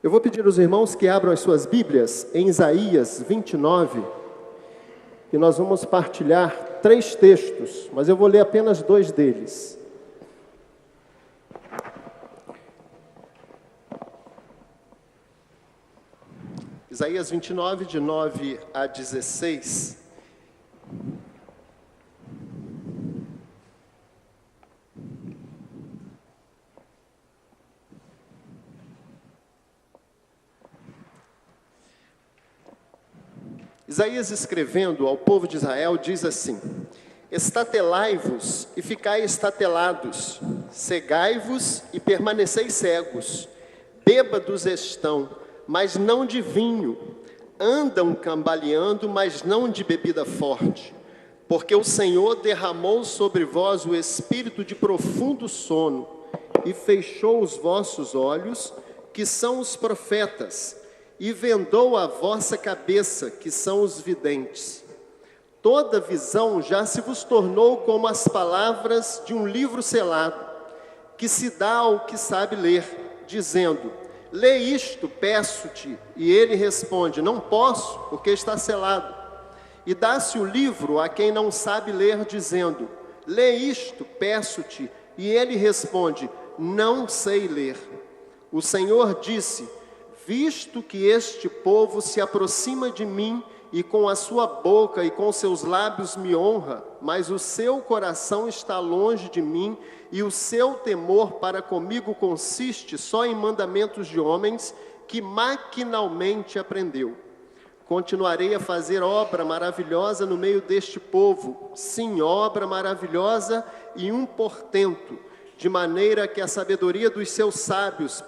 Eu vou pedir aos irmãos que abram as suas Bíblias em Isaías 29, e nós vamos partilhar 3 textos, mas eu vou ler apenas 2 deles. Isaías 29, de 9 a 16. Isaías, escrevendo ao povo de Israel, diz assim: estatelai-vos e ficai estatelados, cegai-vos e permaneceis cegos, bêbados estão, mas não de vinho, andam cambaleando, mas não de bebida forte, porque o Senhor derramou sobre vós o espírito de profundo sono, e fechou os vossos olhos, que são os profetas, e vendou a vossa cabeça, que são os videntes. Toda visão já se vos tornou como as palavras de um livro selado, que se dá ao que sabe ler, dizendo: lê isto, peço-te. E ele responde: não posso, porque está selado. E dá-se o livro a quem não sabe ler, dizendo: lê isto, peço-te. E ele responde: não sei ler. O Senhor disse: visto que este povo se aproxima de mim, e com a sua boca e com seus lábios me honra, mas o seu coração está longe de mim, e o seu temor para comigo consiste só em mandamentos de homens, que maquinalmente aprendeu. Continuarei a fazer obra maravilhosa no meio deste povo, sim, obra maravilhosa e portento, de maneira que a sabedoria dos seus sábios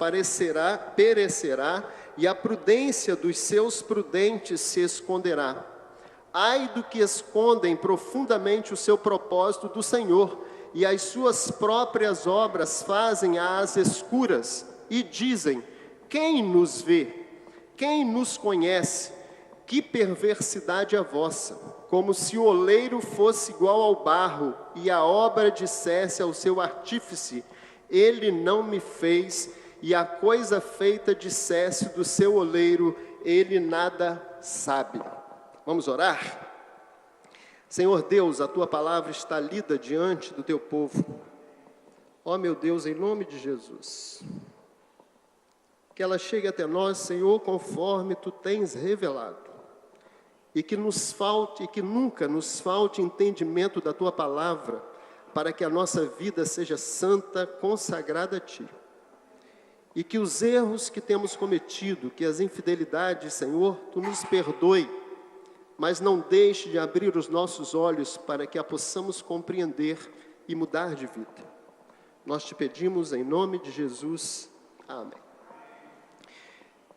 perecerá, e a prudência dos seus prudentes se esconderá. Ai do que escondem profundamente o seu propósito do Senhor, e as suas próprias obras fazem às escuras, e dizem: quem nos vê? Quem nos conhece? Que perversidade a vossa! Como se o oleiro fosse igual ao barro, e a obra dissesse ao seu artífice: ele não me fez, e a coisa feita dissesse do seu oleiro: ele nada sabe. Vamos orar? Senhor Deus, a tua palavra está lida diante do teu povo. Ó meu Deus, em nome de Jesus, que ela chegue até nós, Senhor, conforme tu tens revelado. E que nunca nos falte entendimento da tua palavra, para que a nossa vida seja santa, consagrada a ti. E que os erros que temos cometido, que as infidelidades, Senhor, tu nos perdoe, mas não deixe de abrir os nossos olhos para que a possamos compreender e mudar de vida. Nós te pedimos em nome de Jesus. Amém.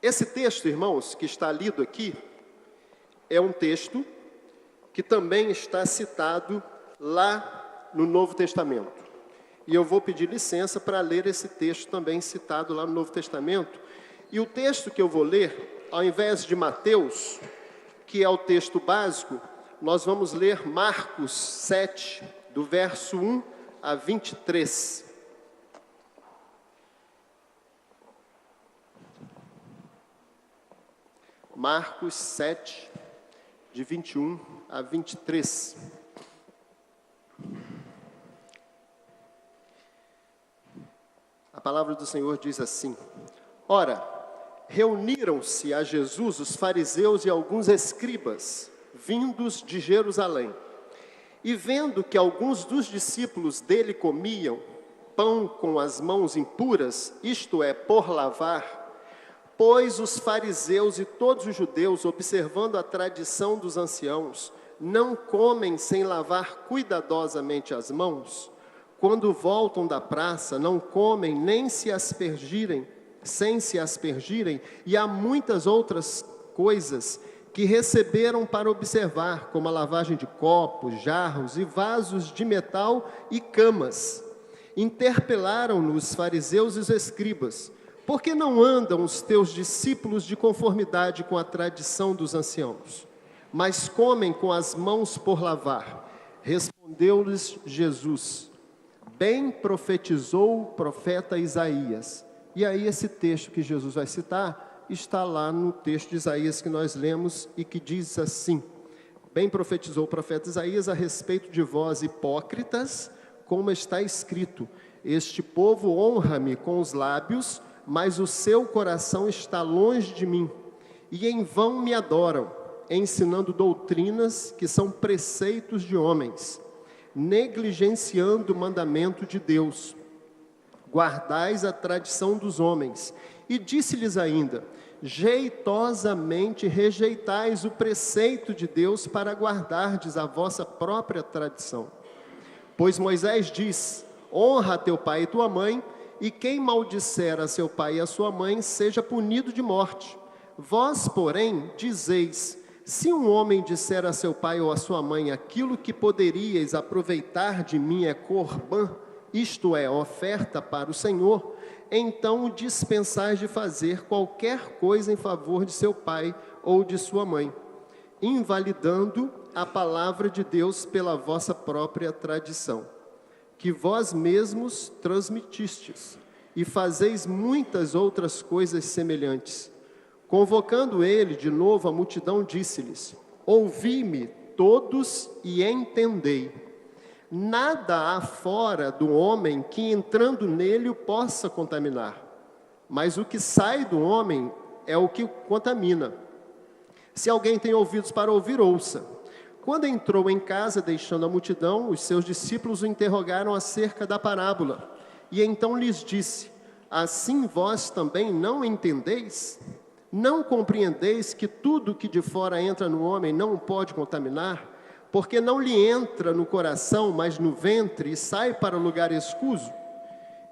Esse texto, irmãos, que está lido aqui, é um texto que também está citado lá no Novo Testamento. E eu vou pedir licença para ler esse texto também citado lá no Novo Testamento. E o texto que eu vou ler, ao invés de Mateus, que é o texto básico, nós vamos ler Marcos 7, do verso 1 a 23. Marcos 7, de 21 a 23. A palavra do Senhor diz assim: ora, reuniram-se a Jesus os fariseus e alguns escribas, vindos de Jerusalém. E vendo que alguns dos discípulos dele comiam pão com as mãos impuras, isto é, por lavar, pois os fariseus e todos os judeus, observando a tradição dos anciãos, não comem sem lavar cuidadosamente as mãos, quando voltam da praça, não comem nem sem se aspergirem, e há muitas outras coisas que receberam para observar, como a lavagem de copos, jarros e vasos de metal e camas. Interpelaram-no os fariseus e os escribas: por que não andam os teus discípulos de conformidade com a tradição dos anciãos, mas comem com as mãos por lavar? Respondeu-lhes Jesus: bem profetizou o profeta Isaías: E aí esse texto que Jesus vai citar está lá no texto de Isaías que nós lemos e que diz assim: bem profetizou o profeta Isaías a respeito de vós, hipócritas, como está escrito: este povo honra-me com os lábios, mas o seu coração está longe de mim, e em vão me adoram, ensinando doutrinas que são preceitos de homens, negligenciando o mandamento de Deus. Guardais a tradição dos homens. E disse-lhes ainda: jeitosamente rejeitais o preceito de Deus para guardardes a vossa própria tradição. Pois Moisés diz: honra teu pai e tua mãe, e quem maldisser a seu pai e a sua mãe seja punido de morte. Vós, porém, dizeis: se um homem disser a seu pai ou a sua mãe, aquilo que poderíeis aproveitar de mim é corbã, isto é, oferta para o Senhor, então o dispensais de fazer qualquer coisa em favor de seu pai ou de sua mãe, invalidando a palavra de Deus pela vossa própria tradição, que vós mesmos transmitistes, e fazeis muitas outras coisas semelhantes. Convocando ele de novo a multidão, disse-lhes: ouvi-me todos e entendei. Nada há fora do homem que entrando nele o possa contaminar, mas o que sai do homem é o que o contamina. Se alguém tem ouvidos para ouvir, ouça. Quando entrou em casa, deixando a multidão, os seus discípulos o interrogaram acerca da parábola, e então lhes disse: assim vós também não entendeis? Não compreendeis que tudo que de fora entra no homem não o pode contaminar? Porque não lhe entra no coração, mas no ventre, e sai para o lugar escuso?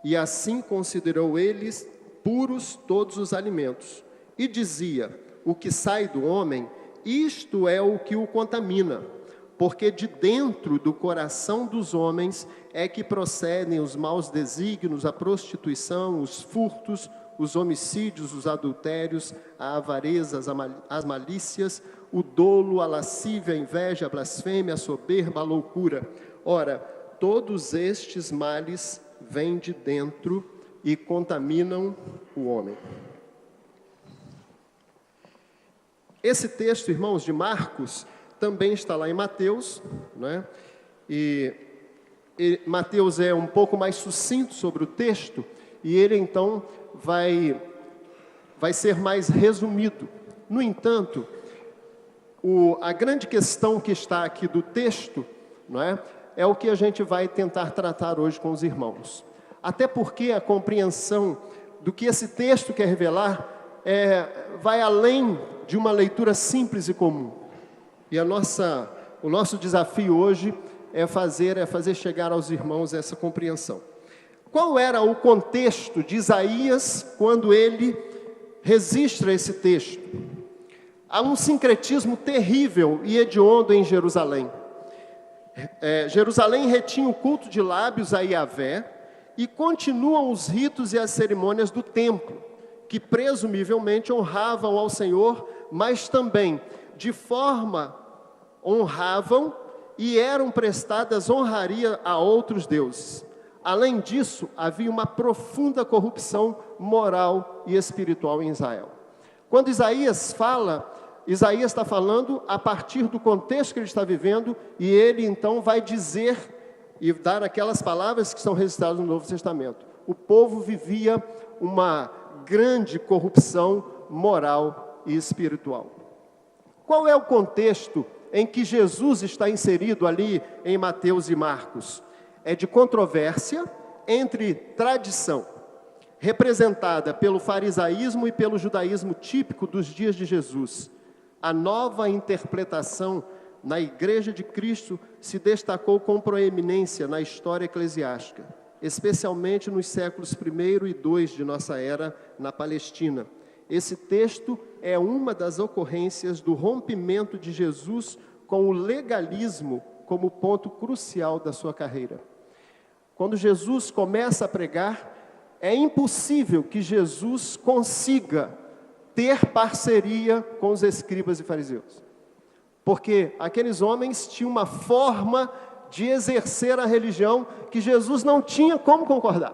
E assim considerou eles puros todos os alimentos. E dizia: o que sai do homem, isto é o que o contamina. Porque de dentro do coração dos homens é que procedem os maus desígnios, a prostituição, os furtos, os homicídios, os adultérios, a avareza, as malícias, o dolo, a lascívia, a inveja, a blasfêmia, a soberba, a loucura. Ora, todos estes males vêm de dentro e contaminam o homem. Esse texto, irmãos, de Marcos, também está lá em Mateus, né? E Mateus é um pouco mais sucinto sobre o texto, e ele então vai ser mais resumido. No entanto, a grande questão que está aqui do texto, não é o que a gente vai tentar tratar hoje com os irmãos. Até porque a compreensão do que esse texto quer revelar vai além de uma leitura simples e comum. E o nosso desafio hoje é fazer chegar aos irmãos essa compreensão. Qual era o contexto de Isaías quando ele registra esse texto? Há um sincretismo terrível e hediondo em Jerusalém. Jerusalém retinha o culto de lábios a Yahvé e continuam os ritos e as cerimônias do templo, que presumivelmente honravam ao Senhor, mas também, de forma, honravam e eram prestadas honraria a outros deuses. Além disso, havia uma profunda corrupção moral e espiritual em Israel. Quando Isaías fala, Isaías está falando a partir do contexto que ele está vivendo, e ele então vai dizer e dar aquelas palavras que são registradas no Novo Testamento. O povo vivia uma grande corrupção moral e espiritual. Qual é o contexto em que Jesus está inserido ali em Mateus e Marcos? É de controvérsia entre tradição, representada pelo farisaísmo e pelo judaísmo típico dos dias de Jesus. A nova interpretação na Igreja de Cristo se destacou com proeminência na história eclesiástica, especialmente nos séculos I e II de nossa era na Palestina. Esse texto é uma das ocorrências do rompimento de Jesus com o legalismo como ponto crucial da sua carreira. Quando Jesus começa a pregar, é impossível que Jesus consiga ter parceria com os escribas e fariseus. Porque aqueles homens tinham uma forma de exercer a religião que Jesus não tinha como concordar.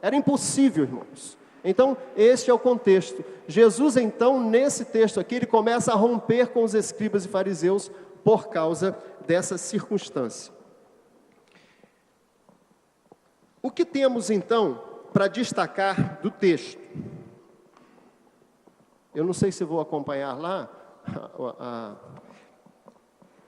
Era impossível, irmãos. Então, este é o contexto. Jesus, então, nesse texto aqui, ele começa a romper com os escribas e fariseus por causa dessa circunstância. O que temos, então, para destacar do texto? Eu não sei se vou acompanhar lá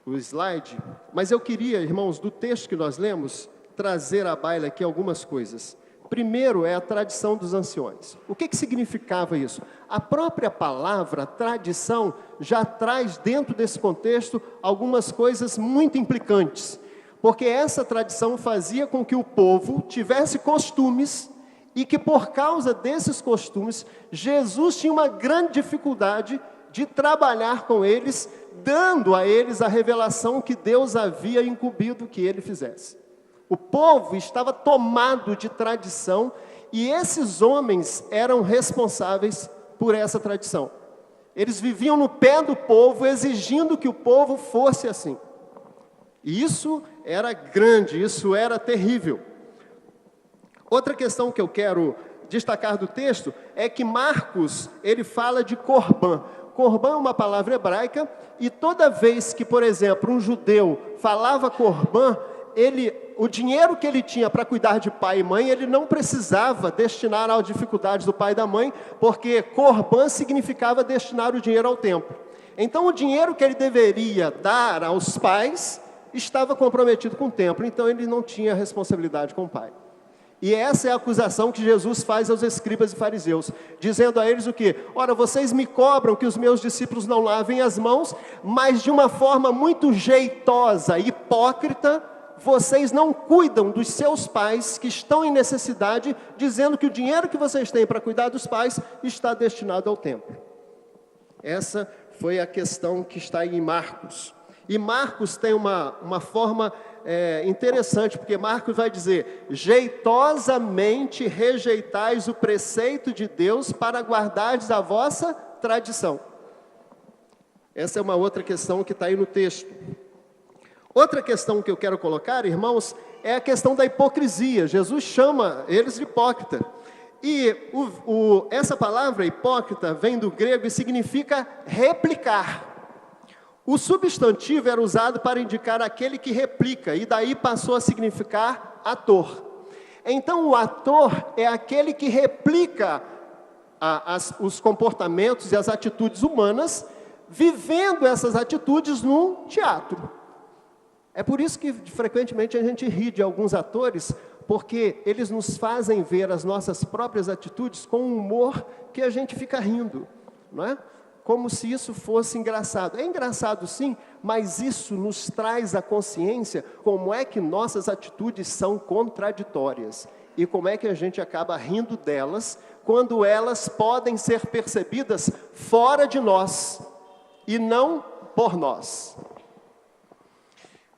o slide, mas eu queria, irmãos, do texto que nós lemos, trazer à baila aqui algumas coisas. Primeiro é a tradição dos anciões. O que significava isso? A própria palavra tradição já traz dentro desse contexto algumas coisas muito implicantes, porque essa tradição fazia com que o povo tivesse costumes e que por causa desses costumes, Jesus tinha uma grande dificuldade de trabalhar com eles, dando a eles a revelação que Deus havia incumbido que ele fizesse. O povo estava tomado de tradição e esses homens eram responsáveis por essa tradição. Eles viviam no pé do povo, exigindo que o povo fosse assim. E isso era grande, isso era terrível. Outra questão que eu quero destacar do texto é que Marcos, ele fala de Corban. Corban é uma palavra hebraica e toda vez que, por exemplo, um judeu falava Corban, o dinheiro que ele tinha para cuidar de pai e mãe, ele não precisava destinar às dificuldades do pai e da mãe, porque Corban significava destinar o dinheiro ao templo. Então o dinheiro que ele deveria dar aos pais estava comprometido com o templo, então ele não tinha responsabilidade com o pai. E essa é a acusação que Jesus faz aos escribas e fariseus, dizendo a eles o quê? Ora, vocês me cobram que os meus discípulos não lavem as mãos, mas de uma forma muito jeitosa, hipócrita, vocês não cuidam dos seus pais que estão em necessidade, dizendo que o dinheiro que vocês têm para cuidar dos pais está destinado ao templo. Essa foi a questão que está em Marcos. E Marcos tem uma forma interessante, porque Marcos vai dizer: jeitosamente rejeitais o preceito de Deus para guardardes a vossa tradição. Essa é uma outra questão que está aí no texto. Outra questão que eu quero colocar, irmãos, é a questão da hipocrisia. Jesus chama eles de hipócrita. E essa palavra hipócrita vem do grego e significa replicar. O substantivo era usado para indicar aquele que replica, e daí passou a significar ator. Então o ator é aquele que replica os comportamentos e as atitudes humanas, vivendo essas atitudes no teatro. É por isso que frequentemente a gente ri de alguns atores, porque eles nos fazem ver as nossas próprias atitudes com um humor que a gente fica rindo, não é? Como se isso fosse engraçado. É engraçado sim, mas isso nos traz a consciência como é que nossas atitudes são contraditórias. E como é que a gente acaba rindo delas, quando elas podem ser percebidas fora de nós, e não por nós.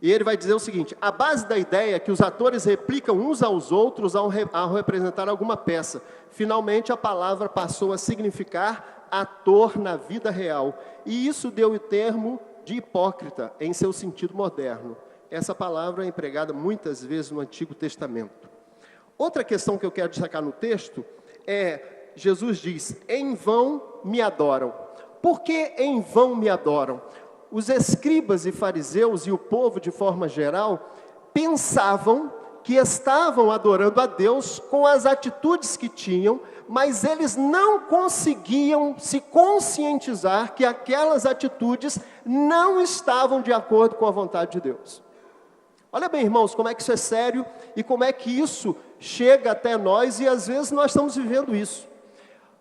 E ele vai dizer o seguinte: a base da ideia é que os atores replicam uns aos outros ao representar alguma peça. Finalmente a palavra passou a significar ator na vida real. E isso deu o termo de hipócrita em seu sentido moderno. Essa palavra é empregada muitas vezes no Antigo Testamento. Outra questão que eu quero destacar no texto é, Jesus diz: em vão me adoram. Por que em vão me adoram? Os escribas e fariseus e o povo de forma geral pensavam que estavam adorando a Deus com as atitudes que tinham, mas eles não conseguiam se conscientizar que aquelas atitudes não estavam de acordo com a vontade de Deus. Olha bem, irmãos, como é que isso é sério e como é que isso chega até nós, e às vezes nós estamos vivendo isso.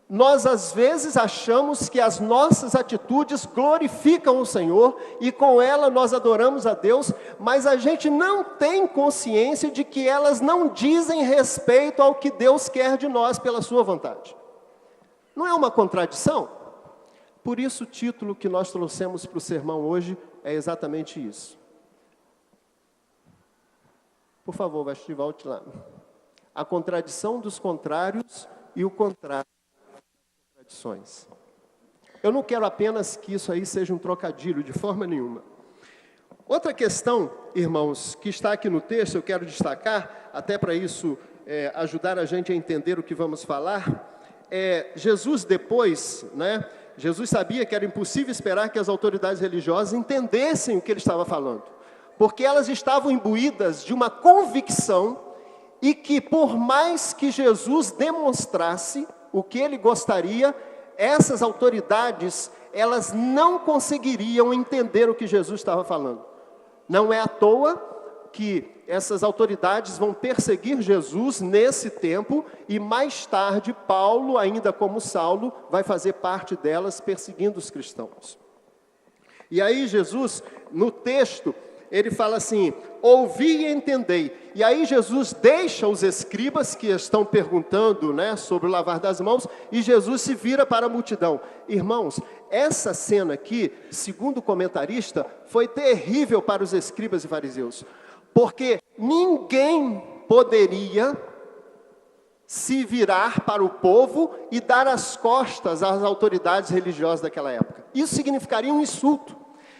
Nós às vezes achamos que as nossas atitudes glorificam o Senhor e com ela nós adoramos a Deus, mas a gente não tem consciência de que elas não dizem respeito ao que Deus quer de nós pela sua vontade. Não é uma contradição? Por isso o título que nós trouxemos para o sermão hoje é exatamente isso. Por favor, vai volte lá. A contradição dos contrários e o contrário. Eu não quero apenas que isso aí seja um trocadilho, de forma nenhuma. Outra questão, irmãos, que está aqui no texto, eu quero destacar, até para isso ajudar a gente a entender o que vamos falar, Jesus depois, né? Jesus sabia que era impossível esperar que as autoridades religiosas entendessem o que ele estava falando, porque elas estavam imbuídas de uma convicção e que por mais que Jesus demonstrasse o que ele gostaria, essas autoridades, elas não conseguiriam entender o que Jesus estava falando. Não é à toa que essas autoridades vão perseguir Jesus nesse tempo, e mais tarde Paulo, ainda como Saulo, vai fazer parte delas perseguindo os cristãos. E aí Jesus, no texto, ele fala assim: ouvi e entendei. E aí Jesus deixa os escribas que estão perguntando, né, sobre o lavar das mãos, e Jesus se vira para a multidão. Irmãos, essa cena aqui, segundo o comentarista, foi terrível para os escribas e fariseus, porque ninguém poderia se virar para o povo e dar as costas às autoridades religiosas daquela época. Isso significaria um insulto.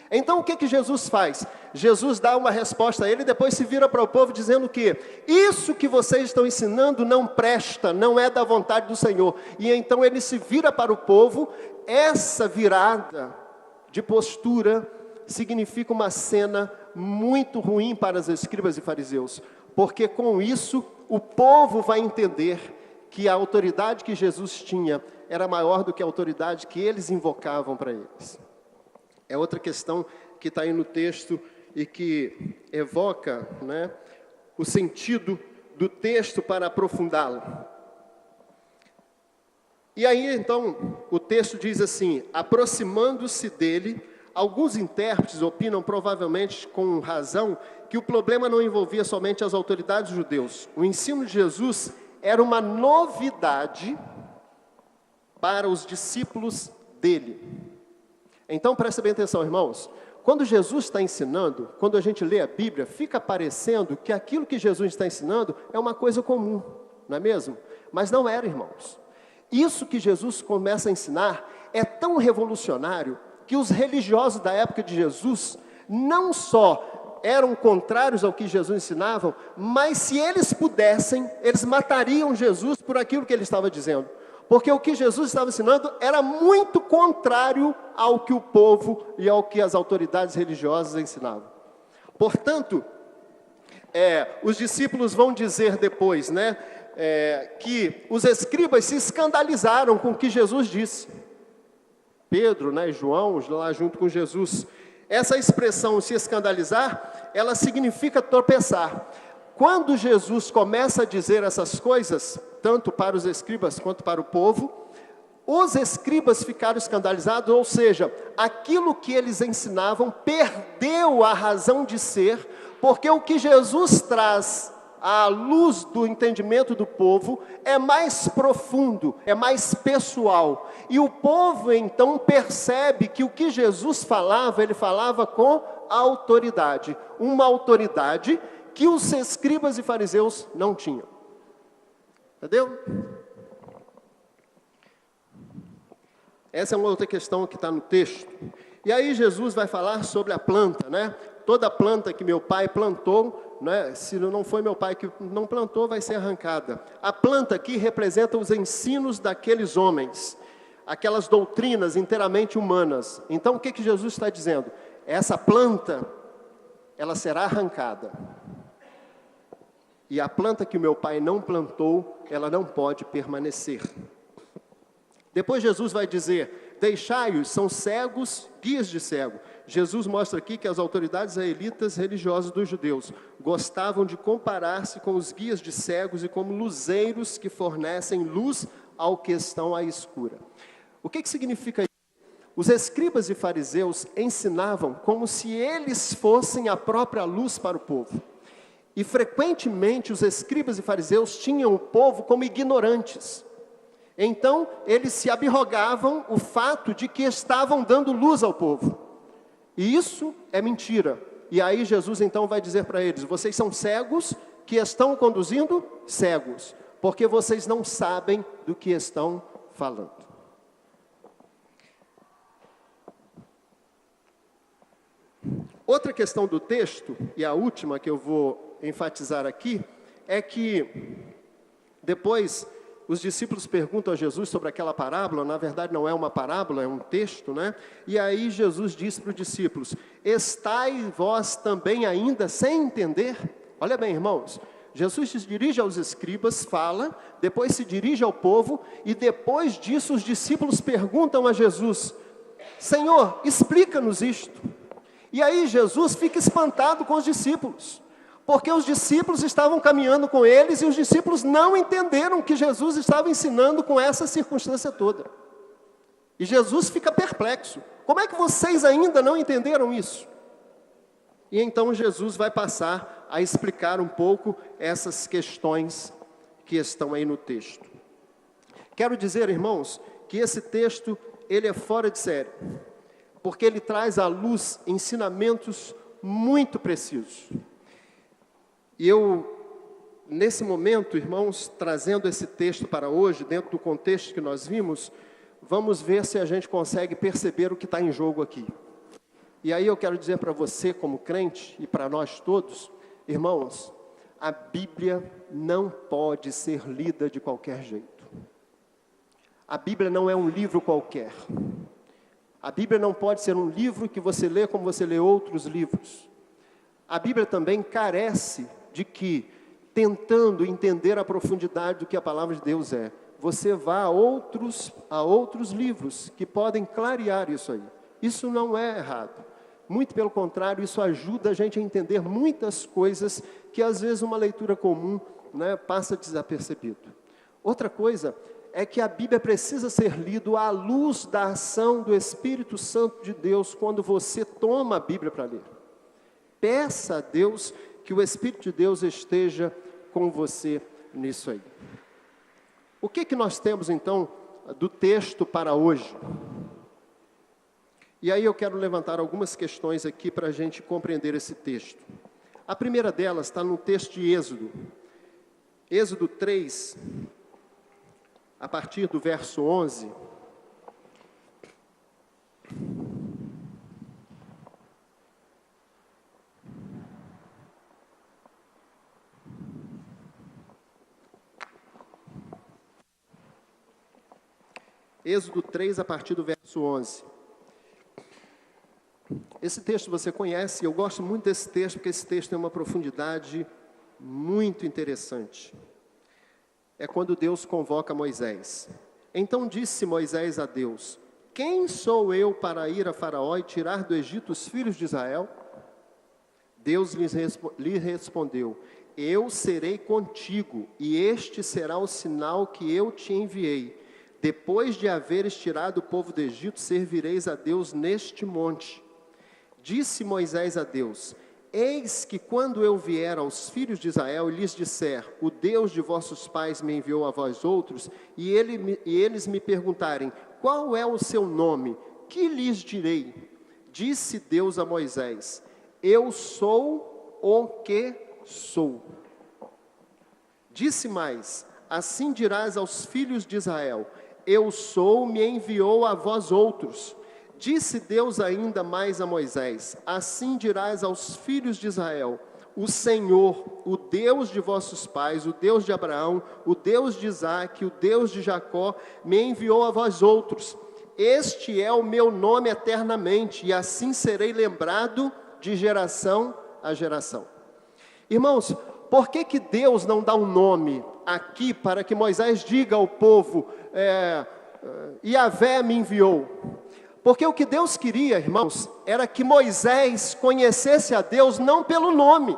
Então o que Jesus faz? Jesus dá uma resposta a ele e depois se vira para o povo dizendo que isso que vocês estão ensinando não presta, não é da vontade do Senhor. E então ele se vira para o povo. Essa virada de postura significa uma cena muito ruim para os escribas e fariseus, porque com isso o povo vai entender que a autoridade que Jesus tinha era maior do que a autoridade que eles invocavam para eles. É outra questão que está aí no texto e que evoca, né, o sentido do texto para aprofundá-lo. E aí então o texto diz assim: aproximando-se dele, alguns intérpretes opinam, provavelmente com razão, que o problema não envolvia somente as autoridades judeus. O ensino de Jesus era uma novidade para os discípulos dele. Então presta bem atenção, irmãos. Quando Jesus está ensinando, quando a gente lê a Bíblia, fica parecendo que aquilo que Jesus está ensinando é uma coisa comum, não é mesmo? Mas não era, irmãos. Isso que Jesus começa a ensinar é tão revolucionário que os religiosos da época de Jesus não só eram contrários ao que Jesus ensinava, mas se eles pudessem, eles matariam Jesus por aquilo que ele estava dizendo. Porque o que Jesus estava ensinando era muito contrário ao que o povo e ao que as autoridades religiosas ensinavam. Portanto, os discípulos vão dizer depois, né, que os escribas se escandalizaram com o que Jesus disse. Pedro, né, e João, lá junto com Jesus. Essa expressão, se escandalizar, ela significa tropeçar. Quando Jesus começa a dizer essas coisas, tanto para os escribas quanto para o povo, os escribas ficaram escandalizados, ou seja, aquilo que eles ensinavam perdeu a razão de ser, porque o que Jesus traz à luz do entendimento do povo é mais profundo, é mais pessoal. E o povo então percebe que o que Jesus falava, ele falava com autoridade, uma autoridade que os escribas e fariseus não tinham. Entendeu? Essa é uma outra questão que está no texto. E aí Jesus vai falar sobre a planta, né? Toda planta que meu pai plantou, né? Se não foi meu pai que não plantou, vai ser arrancada. A planta aqui representa os ensinos daqueles homens, aquelas doutrinas inteiramente humanas. Então o que Jesus está dizendo? Essa planta, ela será arrancada. E a planta que o meu pai não plantou, ela não pode permanecer. Depois Jesus vai dizer: deixai-os, são cegos, guias de cego. Jesus mostra aqui que as autoridades israelitas religiosas dos judeus gostavam de comparar-se com os guias de cegos e como luzeiros que fornecem luz ao que estão à escura. O que significa isso? Os escribas e fariseus ensinavam como se eles fossem a própria luz para o povo. E frequentemente os escribas e fariseus tinham o povo como ignorantes. Então eles se abrogavam o fato de que estavam dando luz ao povo. E isso é mentira. E aí Jesus então vai dizer para eles: vocês são cegos que estão conduzindo cegos, porque vocês não sabem do que estão falando. Outra questão do texto, e a última que eu vou enfatizar aqui, é que depois os discípulos perguntam a Jesus sobre aquela parábola. Na verdade não é uma parábola, é um texto, né? E aí Jesus disse para os discípulos: estais vós também ainda sem entender? Olha bem, irmãos, Jesus se dirige aos escribas, fala, depois se dirige ao povo, e depois disso os discípulos perguntam a Jesus: Senhor, explica-nos isto. E aí Jesus fica espantado com os discípulos, porque os discípulos estavam caminhando com eles e os discípulos não entenderam o que Jesus estava ensinando com essa circunstância toda. E Jesus fica perplexo: como é que vocês ainda não entenderam isso? E então Jesus vai passar a explicar um pouco essas questões que estão aí no texto. Quero dizer, irmãos, que esse texto, ele é fora de série, porque ele traz à luz ensinamentos muito precisos. E eu, nesse momento, irmãos, trazendo esse texto para hoje, dentro do contexto que nós vimos, vamos ver se a gente consegue perceber o que está em jogo aqui. E aí eu quero dizer para você, como crente, e para nós todos, irmãos, a Bíblia não pode ser lida de qualquer jeito. A Bíblia não é um livro qualquer. A Bíblia não pode ser um livro que você lê como você lê outros livros. A Bíblia também carece de que, tentando entender a profundidade do que a palavra de Deus é, você vá a outros livros que podem clarear isso aí. Isso não é errado. Muito pelo contrário, isso ajuda a gente a entender muitas coisas que às vezes uma leitura comum, né, passa desapercebido. Outra coisa é que a Bíblia precisa ser lida à luz da ação do Espírito Santo de Deus quando você toma a Bíblia para ler. Peça a Deus que o Espírito de Deus esteja com você nisso aí. O que nós temos então do texto para hoje? E aí eu quero levantar algumas questões aqui para a gente compreender esse texto. A primeira delas está no texto de Êxodo. Êxodo 3, a partir do verso 11. Êxodo 3, a partir do verso 11. Esse texto você conhece, eu gosto muito desse texto, porque esse texto tem uma profundidade muito interessante. É quando Deus convoca Moisés. Então disse Moisés a Deus: quem sou eu para ir a Faraó e tirar do Egito os filhos de Israel? Deus lhe respondeu: eu serei contigo, e este será o sinal que eu te enviei. Depois de haveres tirado o povo do Egito, servireis a Deus neste monte. Disse Moisés a Deus: eis que quando eu vier aos filhos de Israel e lhes disser, o Deus de vossos pais me enviou a vós outros, e eles me perguntarem, qual é o seu nome? Que lhes direi? Disse Deus a Moisés: eu sou o que sou. Disse mais: assim dirás aos filhos de Israel: eu sou, me enviou a vós outros. Disse Deus ainda mais a Moisés: assim dirás aos filhos de Israel: o Senhor, o Deus de vossos pais, o Deus de Abraão, o Deus de Isaque, o Deus de Jacó, me enviou a vós outros. Este é o meu nome eternamente, e assim serei lembrado de geração a geração. Irmãos, por que Deus não dá um nome aqui para que Moisés diga ao povo, Yahvé me enviou? Porque o que Deus queria, irmãos, era que Moisés conhecesse a Deus não pelo nome.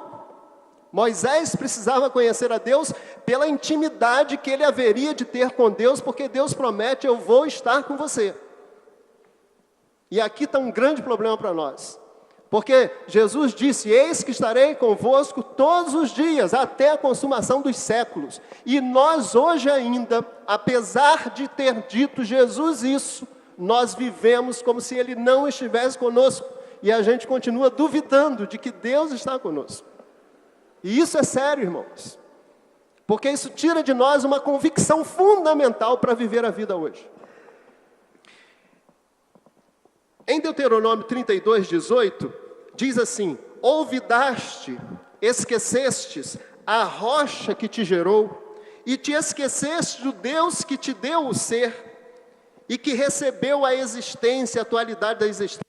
Moisés precisava conhecer a Deus pela intimidade que ele haveria de ter com Deus, porque Deus promete: eu vou estar com você. E aqui está um grande problema para nós. Porque Jesus disse: eis que estarei convosco todos os dias, até a consumação dos séculos. E nós hoje ainda, apesar de ter dito Jesus isso, nós vivemos como se Ele não estivesse conosco. E a gente continua duvidando de que Deus está conosco. E isso é sério, irmãos. Porque isso tira de nós uma convicção fundamental para viver a vida hoje. Em Deuteronômio 32, 18, diz assim: olvidaste, esquecestes a rocha que te gerou, e te esqueceste do Deus que te deu o ser, e que recebeu a existência, a atualidade da existência,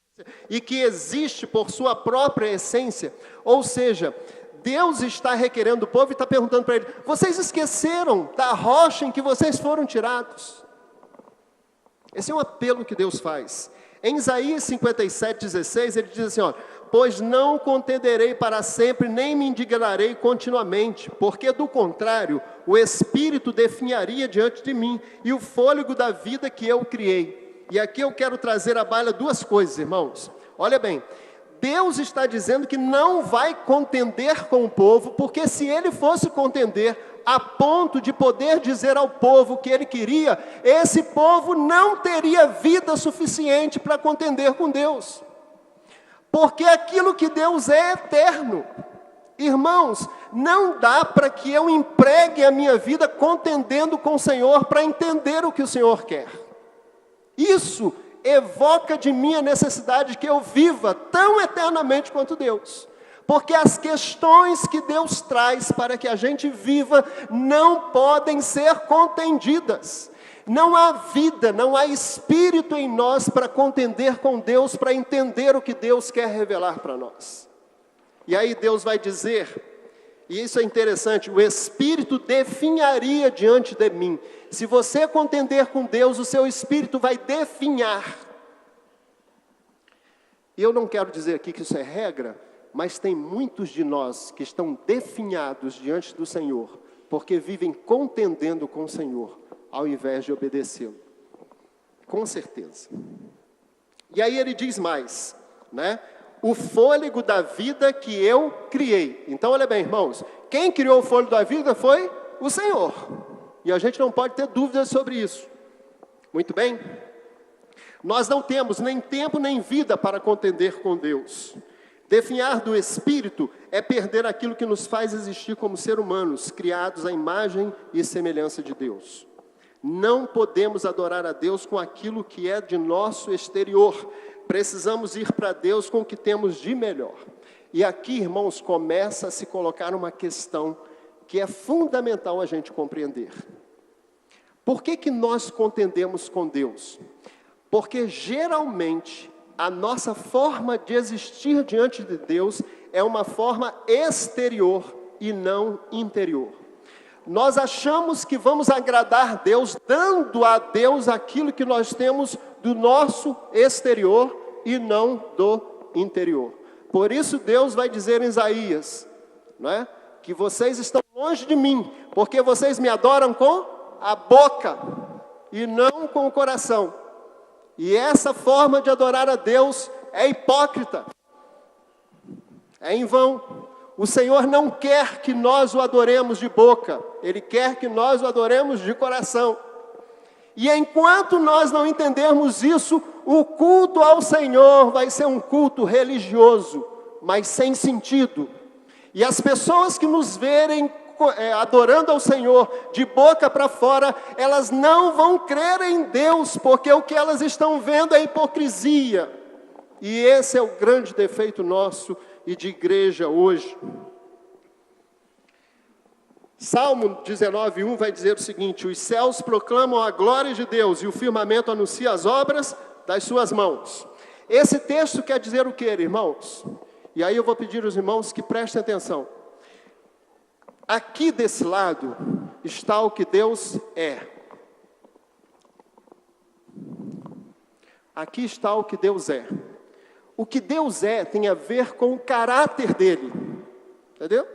e que existe por sua própria essência. Ou seja, Deus está requerendo do povo e está perguntando para ele: vocês esqueceram da rocha em que vocês foram tirados? Esse é um apelo que Deus faz. Em Isaías 57:16, ele diz assim, ó: pois não contenderei para sempre, nem me indignarei continuamente, porque do contrário, o Espírito definharia diante de mim, e o fôlego da vida que eu criei. E aqui eu quero trazer à baila duas coisas, irmãos. Olha bem, Deus está dizendo que não vai contender com o povo, porque se ele fosse contender a ponto de poder dizer ao povo o que ele queria, esse povo não teria vida suficiente para contender com Deus. Porque aquilo que Deus é eterno. Irmãos, não dá para que eu empregue a minha vida contendendo com o Senhor para entender o que o Senhor quer. Isso evoca de mim a necessidade de que eu viva tão eternamente quanto Deus. Porque as questões que Deus traz para que a gente viva não podem ser contendidas. Não há vida, não há espírito em nós para contender com Deus, para entender o que Deus quer revelar para nós. E aí Deus vai dizer, e isso é interessante, o Espírito definharia diante de mim. Se você contender com Deus, o seu Espírito vai definhar. E eu não quero dizer aqui que isso é regra, mas tem muitos de nós que estão definhados diante do Senhor, porque vivem contendendo com o Senhor, ao invés de obedecê-lo. Com certeza. E aí ele diz mais, né? O fôlego da vida que eu criei. Então olha bem, irmãos, quem criou o fôlego da vida foi o Senhor. E a gente não pode ter dúvidas sobre isso. Muito bem? Nós não temos nem tempo nem vida para contender com Deus. Definhar do Espírito é perder aquilo que nos faz existir como ser humanos, criados à imagem e semelhança de Deus. Não podemos adorar a Deus com aquilo que é de nosso exterior. Precisamos ir para Deus com o que temos de melhor. E aqui, irmãos, começa a se colocar uma questão que é fundamental a gente compreender. Por que nós contendemos com Deus? Porque geralmente a nossa forma de existir diante de Deus é uma forma exterior e não interior. Nós achamos que vamos agradar Deus, dando a Deus aquilo que nós temos do nosso exterior e não do interior. Por isso Deus vai dizer em Isaías, né, que vocês estão longe de mim, porque vocês me adoram com a boca e não com o coração. E essa forma de adorar a Deus é hipócrita, é em vão. O Senhor não quer que nós o adoremos de boca, Ele quer que nós o adoremos de coração. E enquanto nós não entendermos isso, o culto ao Senhor vai ser um culto religioso, mas sem sentido. E as pessoas que nos verem adorando ao Senhor de boca para fora, elas não vão crer em Deus, porque o que elas estão vendo é hipocrisia. E esse é o grande defeito nosso e de igreja hoje. Salmo 19:1 vai dizer o seguinte: os céus proclamam a glória de Deus e o firmamento anuncia as obras das suas mãos. Esse texto quer dizer o que, irmãos? E aí eu vou pedir aos irmãos que prestem atenção. Aqui desse lado está o que Deus é. Aqui está o que Deus é. O que Deus é tem a ver com o caráter dele. Entendeu?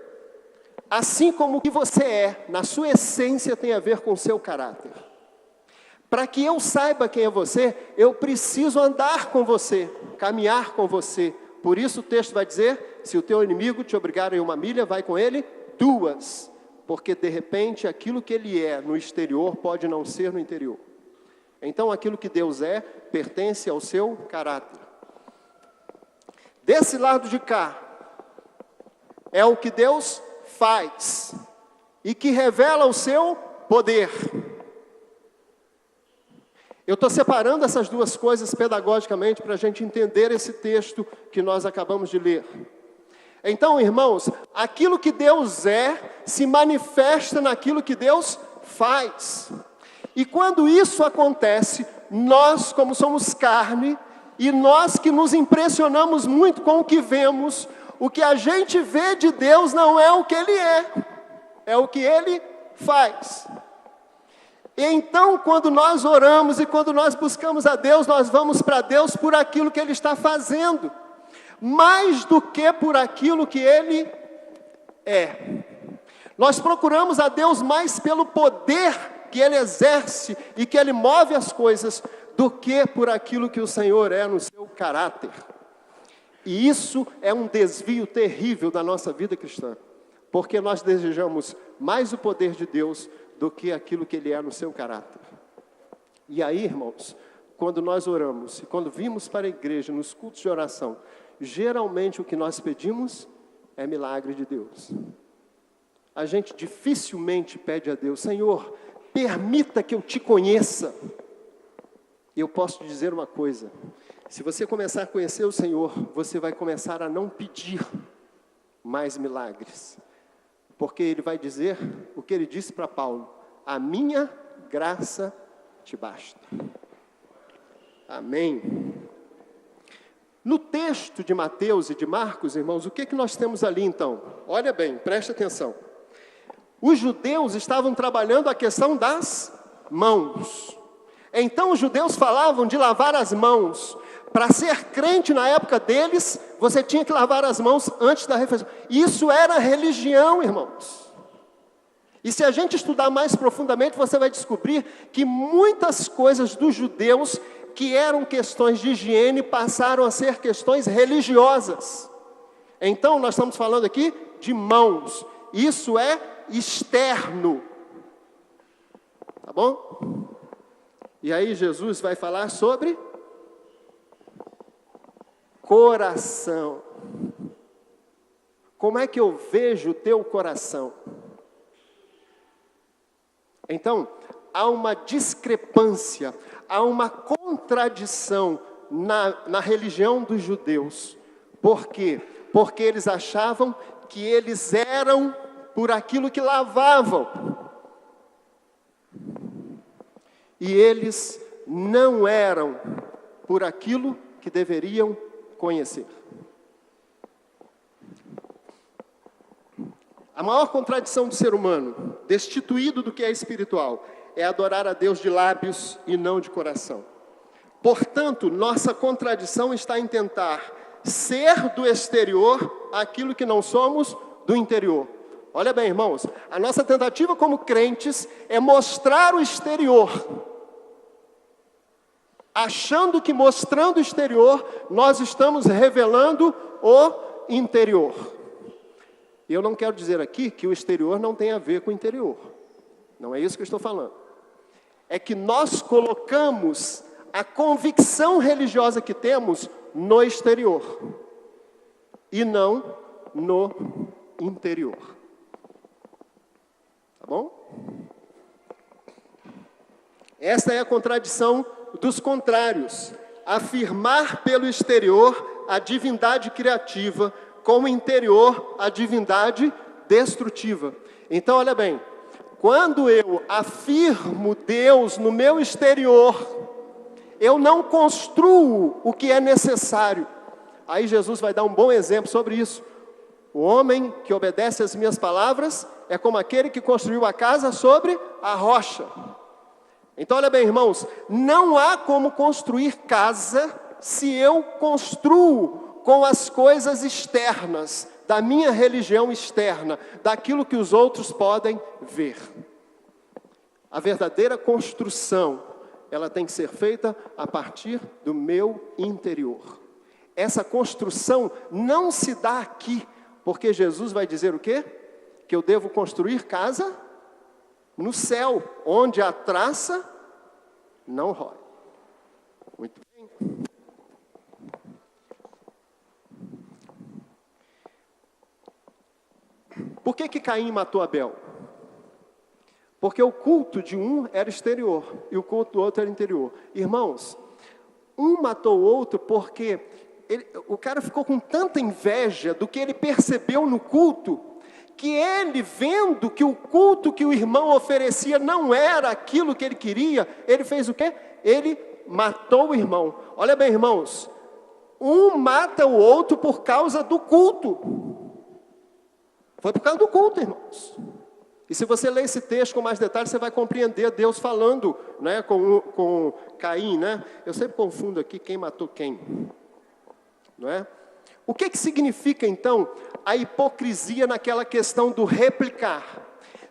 Assim como o que você é, na sua essência, tem a ver com o seu caráter. Para que eu saiba quem é você, eu preciso andar com você, caminhar com você. Por isso o texto vai dizer, se o teu inimigo te obrigar a ir 1 milha, vai com ele 2. Porque de repente aquilo que ele é no exterior pode não ser no interior. Então aquilo que Deus é, pertence ao seu caráter. Desse lado de cá, é o que Deus faz e que revela o seu poder. Eu estou separando essas duas coisas pedagogicamente para a gente entender esse texto que nós acabamos de ler. Então, irmãos, aquilo que Deus é se manifesta naquilo que Deus faz. E quando isso acontece, nós, como somos carne, e nós que nos impressionamos muito com o que vemos, o que a gente vê de Deus não é o que Ele é o que Ele faz. E então, quando nós oramos e quando nós buscamos a Deus, nós vamos para Deus por aquilo que Ele está fazendo, mais do que por aquilo que Ele é. Nós procuramos a Deus mais pelo poder que Ele exerce e que Ele move as coisas, do que por aquilo que o Senhor é no seu caráter. E isso é um desvio terrível da nossa vida cristã, porque nós desejamos mais o poder de Deus do que aquilo que Ele é no seu caráter. E aí, irmãos, quando nós oramos e quando vimos para a igreja, nos cultos de oração, geralmente o que nós pedimos é milagre de Deus. A gente dificilmente pede a Deus: Senhor, permita que eu te conheça. E eu posso te dizer uma coisa: se você começar a conhecer o Senhor, você vai começar a não pedir mais milagres. Porque Ele vai dizer o que Ele disse para Paulo: a minha graça te basta. Amém. No texto de Mateus e de Marcos, irmãos, o que nós temos ali então? Olha bem, preste atenção. Os judeus estavam trabalhando a questão das mãos. Então os judeus falavam de lavar as mãos. Para ser crente na época deles, você tinha que lavar as mãos antes da refeição. Isso era religião, irmãos. E se a gente estudar mais profundamente, você vai descobrir que muitas coisas dos judeus, que eram questões de higiene, passaram a ser questões religiosas. Então nós estamos falando aqui de mãos. Isso é externo. Tá bom? E aí Jesus vai falar sobre coração. Como é que eu vejo o teu coração? Então, há uma discrepância, há uma contradição na religião dos judeus. Por quê? Porque eles achavam que eles eram por aquilo que lavavam. E eles não eram por aquilo que deveriam conhecer. A maior contradição do ser humano, destituído do que é espiritual, é adorar a Deus de lábios e não de coração. Portanto, nossa contradição está em tentar ser do exterior aquilo que não somos do interior. Olha bem, irmãos, a nossa tentativa como crentes é mostrar o exterior, achando que mostrando o exterior, nós estamos revelando o interior. E eu não quero dizer aqui que o exterior não tem a ver com o interior. Não é isso que eu estou falando. É que nós colocamos a convicção religiosa que temos no exterior e não no interior. Tá bom? Esta é a contradição dos contrários. Afirmar pelo exterior a divindade criativa, com o interior a divindade destrutiva. Então, olha bem, quando eu afirmo Deus no meu exterior, eu não construo o que é necessário. Aí Jesus vai dar um bom exemplo sobre isso. O homem que obedece às minhas palavras é como aquele que construiu a casa sobre a rocha. Então, olha bem, irmãos, não há como construir casa se eu construo com as coisas externas, da minha religião externa, daquilo que os outros podem ver. A verdadeira construção, ela tem que ser feita a partir do meu interior. Essa construção não se dá aqui, porque Jesus vai dizer o quê? Que eu devo construir casa no céu, onde a traça não rói. Muito bem. Por que Caim matou Abel? Porque o culto de um era exterior e o culto do outro era interior. Irmãos, um matou o outro porque o cara ficou com tanta inveja do que ele percebeu no culto, que ele, vendo que o culto que o irmão oferecia não era aquilo que ele queria, ele fez o quê? Ele matou o irmão. Olha bem, irmãos, um mata o outro por causa do culto. Foi por causa do culto, irmãos. E se você ler esse texto com mais detalhes, você vai compreender Deus falando, né, com Caim, né? Eu sempre confundo aqui quem matou quem, não é? O que significa então a hipocrisia naquela questão do replicar?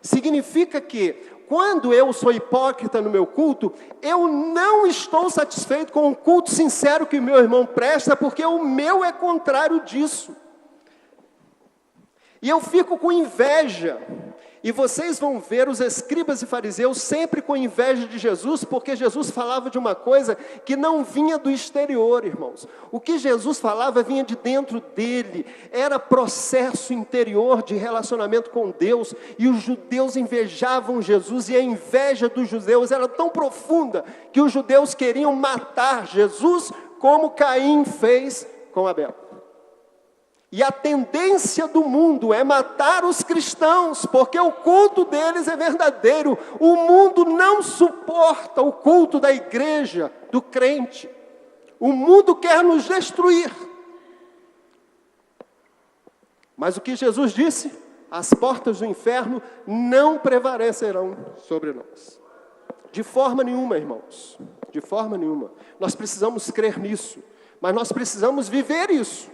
Significa que quando eu sou hipócrita no meu culto, eu não estou satisfeito com o culto sincero que o meu irmão presta, porque o meu é contrário disso. E eu fico com inveja. E vocês vão ver os escribas e fariseus sempre com inveja de Jesus, porque Jesus falava de uma coisa que não vinha do exterior, irmãos. O que Jesus falava vinha de dentro dele, era processo interior de relacionamento com Deus, e os judeus invejavam Jesus, e a inveja dos judeus era tão profunda, que os judeus queriam matar Jesus, como Caim fez com Abel. E a tendência do mundo é matar os cristãos, porque o culto deles é verdadeiro. O mundo não suporta o culto da igreja, do crente. O mundo quer nos destruir. Mas o que Jesus disse? As portas do inferno não prevalecerão sobre nós. De forma nenhuma, irmãos. De forma nenhuma. Nós precisamos crer nisso. Mas nós precisamos viver isso.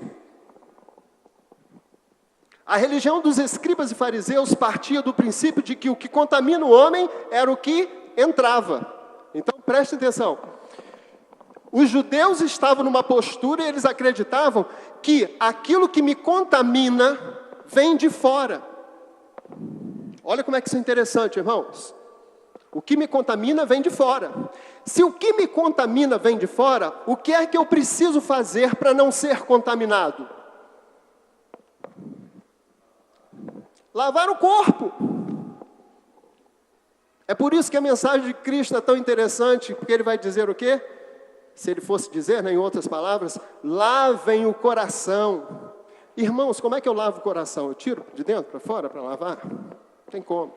A religião dos escribas e fariseus partia do princípio de que o que contamina o homem era o que entrava. Então preste atenção. Os judeus estavam numa postura e eles acreditavam que aquilo que me contamina vem de fora. Olha como é que isso é interessante, irmãos. O que me contamina vem de fora. Se o que me contamina vem de fora, o que é que eu preciso fazer para não ser contaminado? Lavar o corpo. É por isso que a mensagem de Cristo é tão interessante, porque ele vai dizer o quê? Se ele fosse dizer, né, em outras palavras, lavem o coração. Irmãos, como é que eu lavo o coração? Eu tiro de dentro para fora para lavar? Não tem como.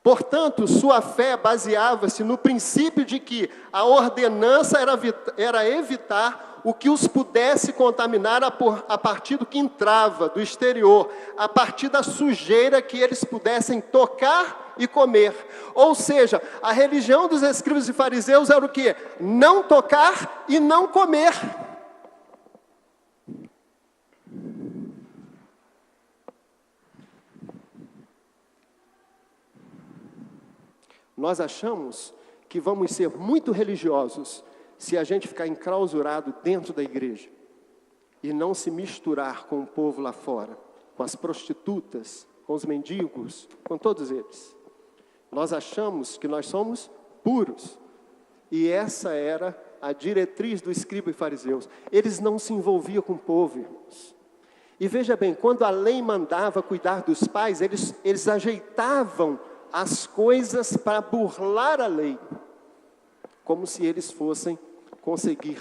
Portanto, sua fé baseava-se no princípio de que a ordenança era evitar o que os pudesse contaminar a partir do que entrava, do exterior, a partir da sujeira que eles pudessem tocar e comer. Ou seja, a religião dos escribas e fariseus era o quê? Não tocar e não comer. Nós achamos que vamos ser muito religiosos se a gente ficar enclausurado dentro da igreja e não se misturar com o povo lá fora, com as prostitutas, com os mendigos, com todos eles. Nós achamos que nós somos puros. E essa era a diretriz do escriba e fariseus. Eles não se envolviam com o povo, irmãos. E veja bem, quando a lei mandava cuidar dos pais, eles ajeitavam as coisas para burlar a lei, como se eles fossem conseguir.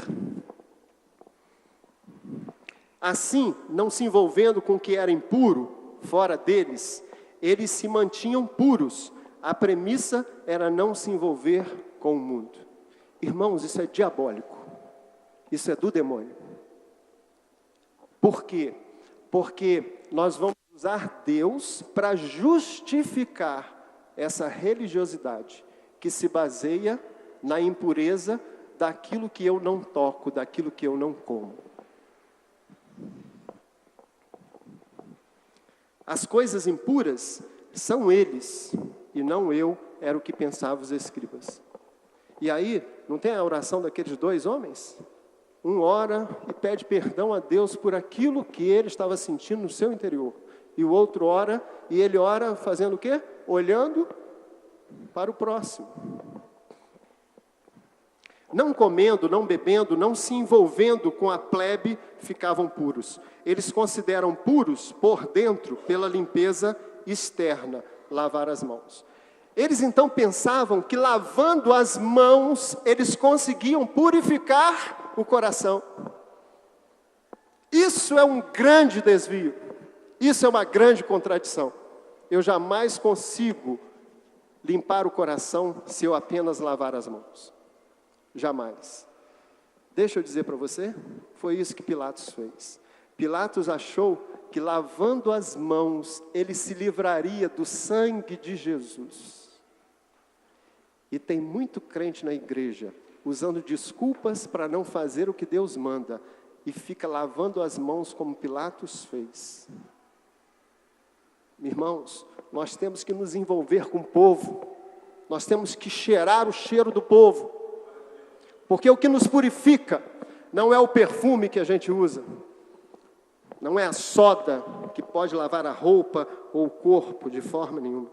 Assim, não se envolvendo com o que era impuro fora deles, eles se mantinham puros. A premissa era não se envolver com o mundo. Irmãos, isso é diabólico. Isso é do demônio. Por quê? Porque nós vamos usar Deus para justificar essa religiosidade que se baseia na impureza daquilo que eu não toco, daquilo que eu não como. As coisas impuras são eles, e não eu, era o que pensavam os escribas. E aí, não tem a oração daqueles dois homens? Um ora e pede perdão a Deus por aquilo que ele estava sentindo no seu interior. E o outro ora, e ele ora fazendo o quê? Olhando para o próximo. Não comendo, não bebendo, não se envolvendo com a plebe, ficavam puros. Eles consideram puros por dentro pela limpeza externa, lavar as mãos. Eles então pensavam que lavando as mãos, eles conseguiam purificar o coração. Isso é um grande desvio. Isso é uma grande contradição. Eu jamais consigo limpar o coração se eu apenas lavar as mãos. Jamais. Deixa eu dizer para você, foi isso que Pilatos fez. Pilatos achou que lavando as mãos, ele se livraria do sangue de Jesus. E tem muito crente na igreja, usando desculpas para não fazer o que Deus manda, e fica lavando as mãos como Pilatos fez. Irmãos, nós temos que nos envolver com o povo, nós temos que cheirar o cheiro do povo, porque o que nos purifica não é o perfume que a gente usa, não é a soda que pode lavar a roupa ou o corpo de forma nenhuma.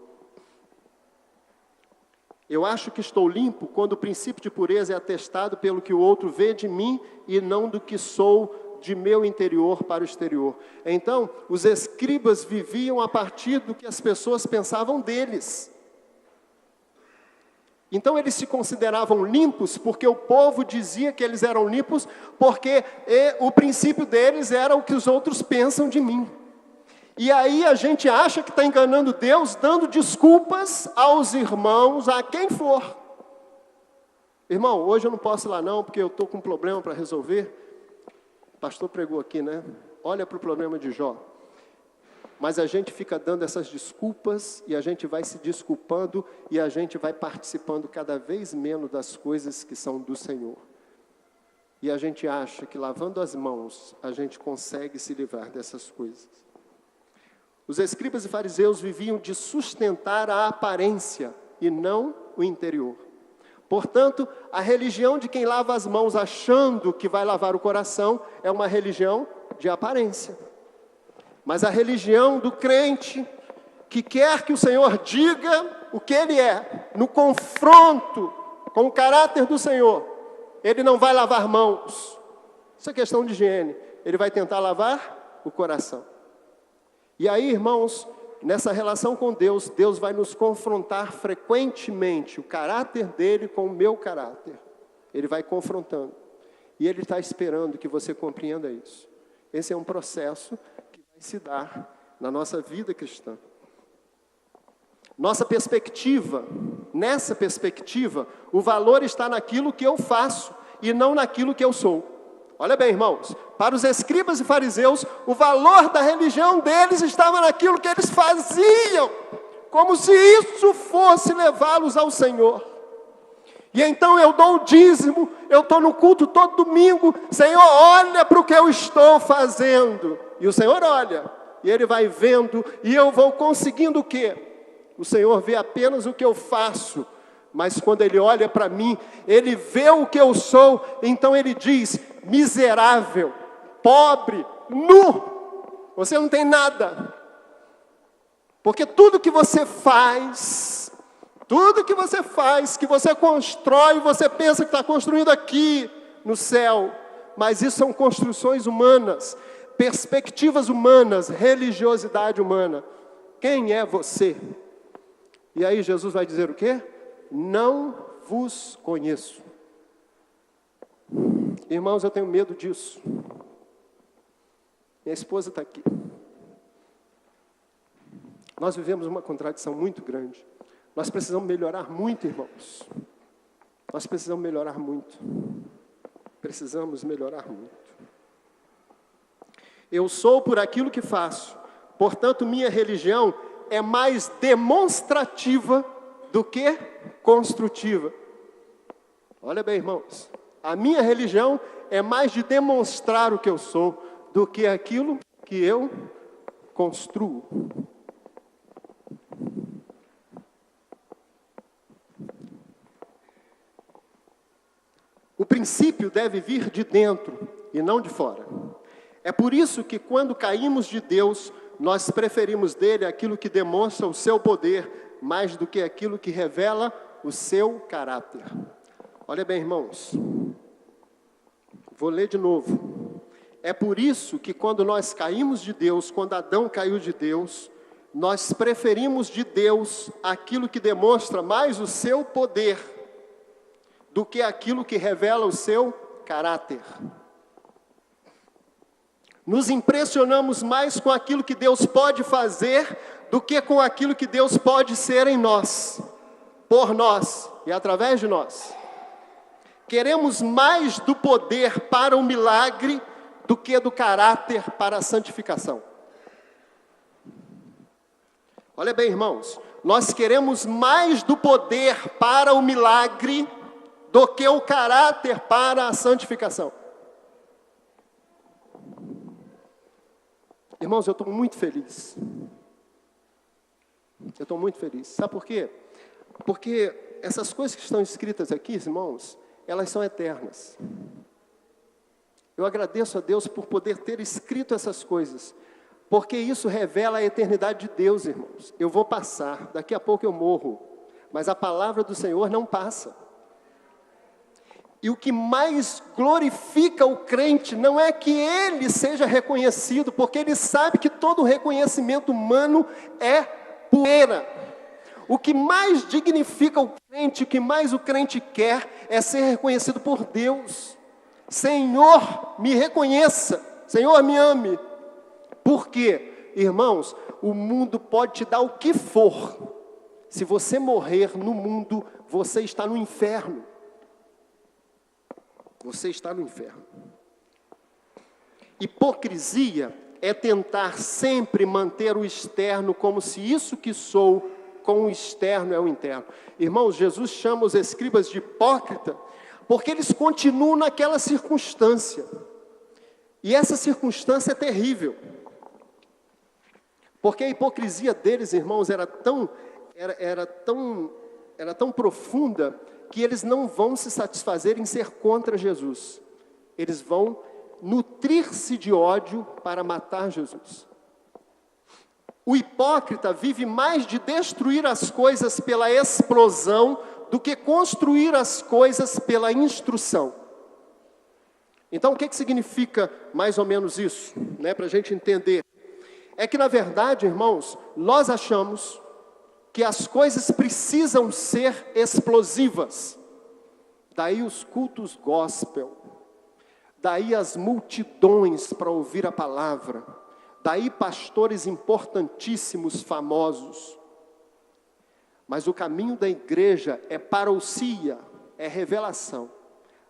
Eu acho que estou limpo quando o princípio de pureza é atestado pelo que o outro vê de mim e não do que sou de meu interior para o exterior. Então, os escribas viviam a partir do que as pessoas pensavam deles. Então, eles se consideravam limpos porque o povo dizia que eles eram limpos, porque o princípio deles era o que os outros pensam de mim. E aí a gente acha que está enganando Deus, dando desculpas aos irmãos, a quem for. Irmão, hoje eu não posso ir lá não, porque eu estou com um problema para resolver. O pastor pregou aqui, né? Olha para o problema de Jó. Mas a gente fica dando essas desculpas, e a gente vai se desculpando, e a gente vai participando cada vez menos das coisas que são do Senhor. E a gente acha que lavando as mãos, a gente consegue se livrar dessas coisas. Os escribas e fariseus viviam de sustentar a aparência e não o interior. Portanto, a religião de quem lava as mãos achando que vai lavar o coração é uma religião de aparência. Mas a religião do crente que quer que o Senhor diga o que Ele é, no confronto com o caráter do Senhor, Ele não vai lavar mãos. Isso é questão de higiene. Ele vai tentar lavar o coração. E aí, irmãos, nessa relação com Deus, Deus vai nos confrontar frequentemente, o caráter dele com o meu caráter. Ele vai confrontando. E Ele está esperando que você compreenda isso. Esse é um processo que vai se dar na nossa vida cristã. Nossa perspectiva, nessa perspectiva, o valor está naquilo que eu faço e não naquilo que eu sou. Olha bem, irmãos, para os escribas e fariseus, o valor da religião deles estava naquilo que eles faziam, como se isso fosse levá-los ao Senhor. E então eu dou o dízimo, eu estou no culto todo domingo, Senhor, olha para o que eu estou fazendo. E o Senhor olha, e Ele vai vendo, e eu vou conseguindo o quê? O Senhor vê apenas o que eu faço, mas quando Ele olha para mim, Ele vê o que eu sou, então Ele diz, miserável, pobre, nu, você não tem nada. Porque tudo que você faz, que você constrói, você pensa que está construindo aqui no céu, mas isso são construções humanas, perspectivas humanas, religiosidade humana. Quem é você? E aí Jesus vai dizer o quê? Não vos conheço. Irmãos, eu tenho medo disso. Minha esposa está aqui. Nós vivemos uma contradição muito grande. Nós precisamos melhorar muito, irmãos. Nós precisamos melhorar muito. Precisamos melhorar muito. Eu sou por aquilo que faço. Portanto, minha religião é mais demonstrativa do que construtiva. Olha bem, irmãos. A minha religião é mais de demonstrar o que eu sou do que aquilo que eu construo. O princípio deve vir de dentro e não de fora. É por isso que quando caímos de Deus, nós preferimos dele aquilo que demonstra o seu poder, mais do que aquilo que revela o seu caráter. Olha bem, irmãos. Vou ler de novo. É por isso que quando nós caímos de Deus, quando Adão caiu de Deus, nós preferimos de Deus aquilo que demonstra mais o seu poder do que aquilo que revela o seu caráter. Nos impressionamos mais com aquilo que Deus pode fazer do que com aquilo que Deus pode ser em nós, por nós e através de nós. Queremos mais do poder para o milagre do que do caráter para a santificação. Olha bem, irmãos, nós queremos mais do poder para o milagre do que o caráter para a santificação. Irmãos, eu estou muito feliz. Eu estou muito feliz. Sabe por quê? Porque essas coisas que estão escritas aqui, irmãos, elas são eternas. Eu agradeço a Deus por poder ter escrito essas coisas, porque isso revela a eternidade de Deus, irmãos. Eu vou passar, daqui a pouco eu morro, mas a palavra do Senhor não passa. E o que mais glorifica o crente não é que ele seja reconhecido, porque ele sabe que todo reconhecimento humano é poeira. O que mais dignifica o crente, o que mais o crente quer, é ser reconhecido por Deus. Senhor, me reconheça. Senhor, me ame. Por quê? Irmãos, o mundo pode te dar o que for. Se você morrer no mundo, você está no inferno. Você está no inferno. Hipocrisia é tentar sempre manter o externo como se isso que sou com o externo é o interno. Irmãos, Jesus chama os escribas de hipócrita porque eles continuam naquela circunstância. E essa circunstância é terrível. Porque a hipocrisia deles, irmãos, era tão profunda que eles não vão se satisfazer em ser contra Jesus. Eles vão nutrir-se de ódio para matar Jesus. O hipócrita vive mais de destruir as coisas pela explosão do que construir as coisas pela instrução. Então, o que significa mais ou menos isso? Para a gente entender. É que, na verdade, irmãos, nós achamos que as coisas precisam ser explosivas. Daí os cultos gospel, daí as multidões para ouvir a palavra, daí pastores importantíssimos, famosos. Mas o caminho da igreja é parousia, é revelação.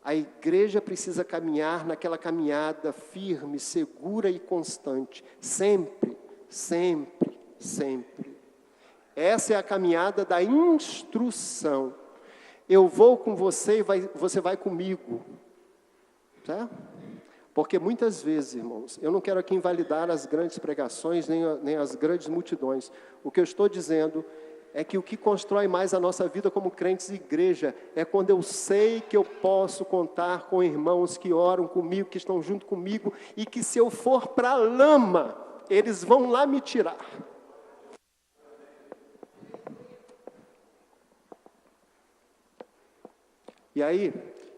A igreja precisa caminhar naquela caminhada firme, segura e constante, sempre, sempre, sempre. Essa é a caminhada da instrução. Eu vou com você e você vai comigo. Tá? Porque muitas vezes, irmãos, eu não quero aqui invalidar as grandes pregações, nem as grandes multidões. O que eu estou dizendo é que o que constrói mais a nossa vida como crentes e igreja é quando eu sei que eu posso contar com irmãos que oram comigo, que estão junto comigo, e que se eu for para a lama, eles vão lá me tirar. E aí,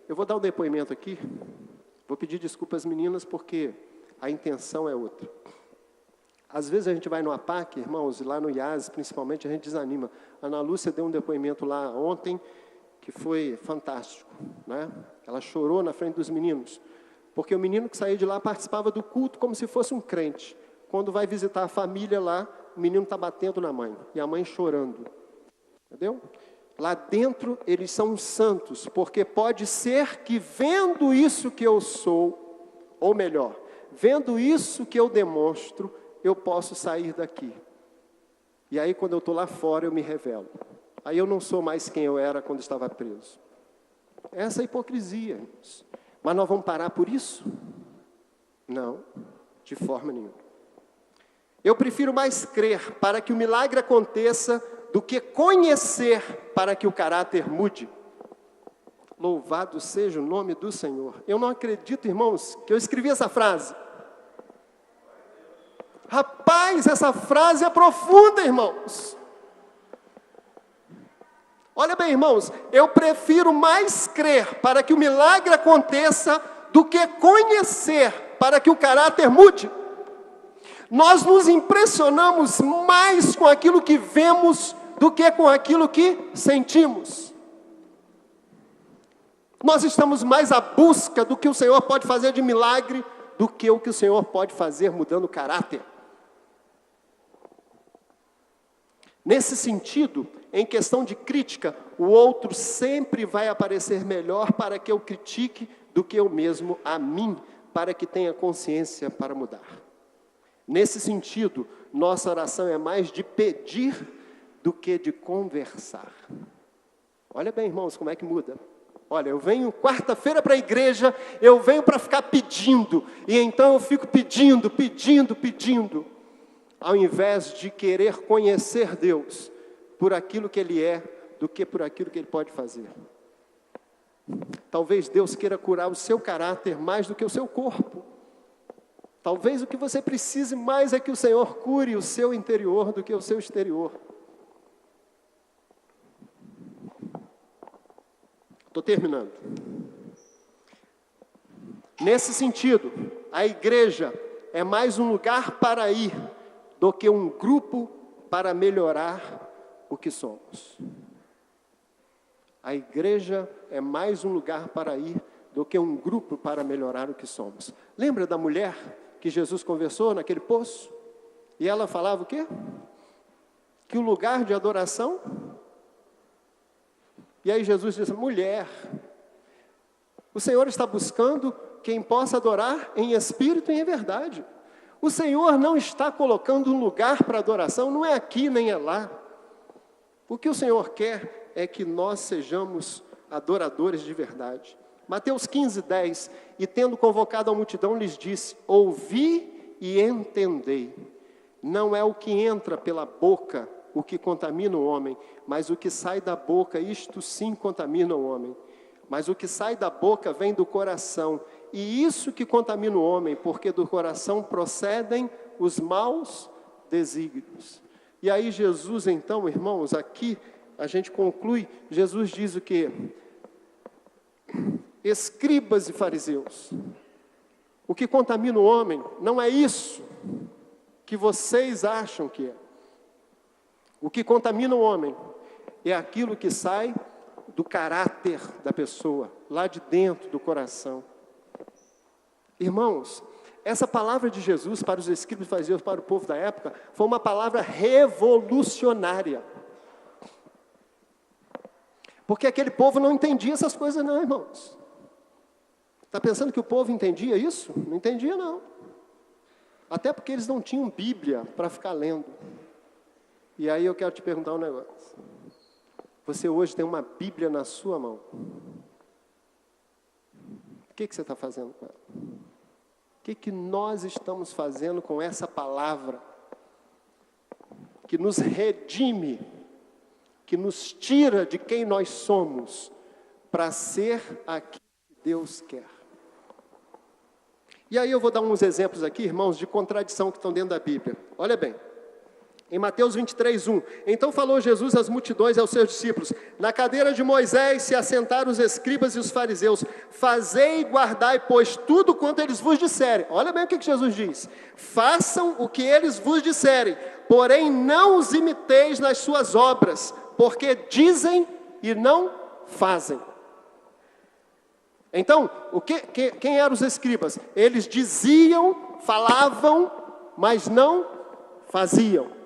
eu vou dar um depoimento aqui, vou pedir desculpas meninas, porque a intenção é outra. Às vezes a gente vai no APAC, irmãos, e lá no IAS, principalmente, a gente desanima. A Ana Lúcia deu um depoimento lá ontem, que foi fantástico, né? Ela chorou na frente dos meninos, porque o menino que saiu de lá participava do culto como se fosse um crente. Quando vai visitar a família lá, o menino está batendo na mãe, e a mãe chorando. Entendeu? Lá dentro eles são santos, porque pode ser que vendo isso que eu sou, ou melhor, vendo isso que eu demonstro, eu posso sair daqui. E aí quando eu estou lá fora eu me revelo. Aí eu não sou mais quem eu era quando estava preso. Essa é a hipocrisia, irmãos. Mas nós vamos parar por isso? Não, de forma nenhuma. Eu prefiro mais crer para que o milagre aconteça do que conhecer para que o caráter mude. Louvado seja o nome do Senhor. Eu não acredito, irmãos, que eu escrevi essa frase. Rapaz, essa frase é profunda, irmãos. Olha bem, irmãos, eu prefiro mais crer para que o milagre aconteça do que conhecer para que o caráter mude. Nós nos impressionamos mais com aquilo que vemos do que com aquilo que sentimos. Nós estamos mais à busca do que o Senhor pode fazer de milagre do que o Senhor pode fazer mudando o caráter. Nesse sentido, em questão de crítica, o outro sempre vai aparecer melhor para que eu critique do que eu mesmo a mim, para que tenha consciência para mudar. Nesse sentido, nossa oração é mais de pedir do que de conversar. Olha bem, irmãos, como é que muda. Olha, eu venho quarta-feira para a igreja, eu venho para ficar pedindo, e então eu fico pedindo, ao invés de querer conhecer Deus por aquilo que Ele é, do que por aquilo que Ele pode fazer. Talvez Deus queira curar o seu caráter mais do que o seu corpo. Talvez o que você precise mais é que o Senhor cure o seu interior do que o seu exterior. Estou terminando. Nesse sentido, a igreja é mais um lugar para ir do que um grupo para melhorar o que somos. A igreja é mais um lugar para ir do que um grupo para melhorar o que somos. Lembra da mulher que Jesus conversou naquele poço? E ela falava o quê? Que o lugar de adoração... E aí Jesus disse, mulher, o Senhor está buscando quem possa adorar em espírito e em verdade. O Senhor não está colocando um lugar para adoração, não é aqui nem é lá. O que o Senhor quer é que nós sejamos adoradores de verdade. Mateus 15:10, e tendo convocado a multidão, lhes disse, ouvi e entendei. Não é o que entra pela boca o que contamina o homem, mas o que sai da boca, isto sim contamina o homem. Mas o que sai da boca vem do coração, e isso que contamina o homem, porque do coração procedem os maus desígnios. E aí Jesus, então, irmãos, aqui a gente conclui, Jesus diz o quê? Escribas e fariseus, o que contamina o homem não é isso que vocês acham que é. O que contamina o homem é aquilo que sai do caráter da pessoa, lá de dentro do coração. Irmãos, essa palavra de Jesus para os escribas e fariseus, para o povo da época, foi uma palavra revolucionária. Porque aquele povo não entendia essas coisas não, irmãos. Está pensando que o povo entendia isso? Não entendia não. Até porque eles não tinham Bíblia para ficar lendo. E aí eu quero te perguntar um negócio. Você hoje tem uma Bíblia na sua mão. O que você está fazendo com ela? O que nós estamos fazendo com essa palavra? Que nos redime, que nos tira de quem nós somos, para ser aquilo que Deus quer. E aí eu vou dar uns exemplos aqui, irmãos, de contradição que estão dentro da Bíblia. Olha bem. Em Mateus 23:1, então falou Jesus às multidões e aos seus discípulos, na cadeira de Moisés se assentaram os escribas e os fariseus, fazei e guardai, pois, tudo quanto eles vos disserem. Olha bem o que Jesus diz, façam o que eles vos disserem, porém não os imiteis nas suas obras, porque dizem e não fazem. Então, quem eram os escribas? Eles diziam, falavam, mas não faziam.